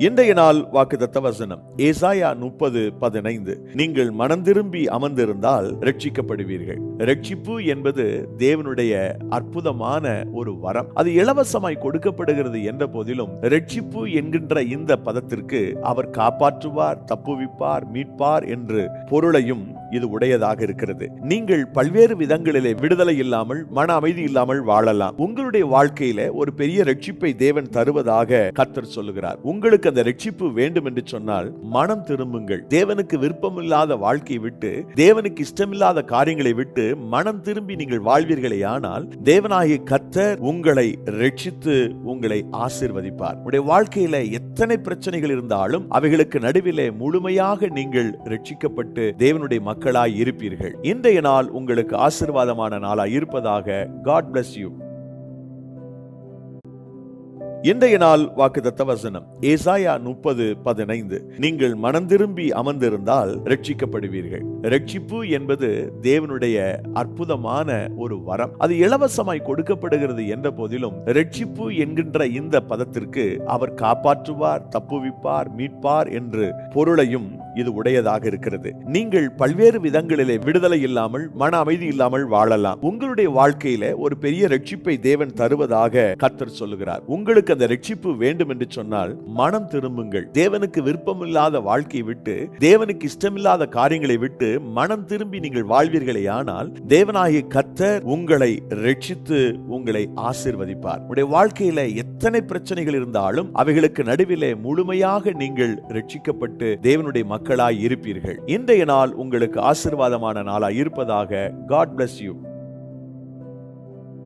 இன்றைய நாள் வாக்குத்தத்த வசனம் ஏசாயா 30:15. நீங்கள் மனம் திரும்பி அமர்ந்திருந்தால் ரட்சிக்கப்படுவீர்கள். ரட்சிப்பு என்பது தேவனுடைய அற்புதமான ஒரு வரம். அது இலவசமாய் கொடுக்கப்படுகிறது என்ற போதிலும் ரட்சிப்பு என்கின்ற இந்த பதத்திற்கு அவர் காப்பாற்றுவார், தப்புவிப்பார், மீட்பார் என்று பொருளையும் இது உடையதாக இருக்கிறது. நீங்கள் பல்வேறு விதங்களிலே விடுதலை இல்லாமல், மன அமைதி இல்லாமல் வாழலாம். உங்களுடைய வாழ்க்கையில ஒரு பெரிய ரட்சிப்பை தேவன் தருவதாக கர்த்தர் சொல்லுகிறார். உங்களுக்கு அந்த ரட்சிப்பு வேண்டும் என்று சொன்னால் மனம் திரும்புங்கள். தேவனுக்கு விருப்பமில்லாத வாழ்க்கையை விட்டு, தேவனுக்கு இஷ்டமில்லாத காரியங்களை விட்டு மனம் திரும்பி நீங்கள் வாழ்வீர்களே ஆனால் தேவனாகிய கர்த்தர் உங்களை ரட்சித்து உங்களை ஆசீர்வதிப்பார். உங்களுடைய வாழ்க்கையில எத்தனை பிரச்சனைகள் இருந்தாலும் அவைகளுக்கு நடுவிலே முழுமையாக நீங்கள் ரட்சிக்கப்பட்டு தேவனுடைய மக்களாய் இருப்பீர்கள். இன்றைய நாள் உங்களுக்கு ஆசீர்வாதமான நாளாய் இருப்பதாக. God bless you. இன்றைய நாள் வாக்குத்தத்த வசனம் ஏசாயா 30:15. நீங்கள் மனம் திரும்பி அமர்ந்திருந்தால் ரட்சிக்கப்படுவீர்கள். ரட்சிப்பு என்பது தேவனுடைய அற்புதமான ஒரு வரம். அது இலவசமாய் கொடுக்கப்படுகிறது என்ற போதிலும் ரட்சிப்பு என்கின்ற இந்த பதத்திற்கு அவர் காப்பாற்றுவார், தப்புவிப்பார், மீட்பார் என்று பொருளையும் இது உடையதாக இருக்கிறது. நீங்கள் பல்வேறு விதங்களிலே விடுதலை இல்லாமல், மன அமைதி இல்லாமல் வாழலாம். உங்களுடைய வாழ்க்கையில ஒரு பெரிய ரட்சிப்பை தேவன் தருவதாக கர்த்தர் சொல்லுகிறார். உங்களுக்கு அந்த ரட்சிப்பு வேண்டும் என்று சொன்னால் மனம் திரும்புங்கள். தேவனுக்கு விருப்பமில்லாத வாழ்க்கையை விட்டு, தேவனுக்கு இஷ்டமில்லாத காரியங்களை விட்டு மனம் திரும்பி நீங்கள் வாழ்வீர்களே ஆனால் தேவனாகிய கர்த்தர் உங்களை ரட்சித்து உங்களை ஆசீர்வதிப்பார். உங்களுடைய வாழ்க்கையில எத்தனை பிரச்சனைகள் இருந்தாலும் அவைகளுக்கு நடுவிலே முழுமையாக நீங்கள் ரட்சிக்கப்பட்டு தேவனுடைய மக்களாய் இருப்பீர்கள். இன்றைய நாள் உங்களுக்கு ஆசீர்வாதமான நாளாய் இருப்பதாக. God bless you.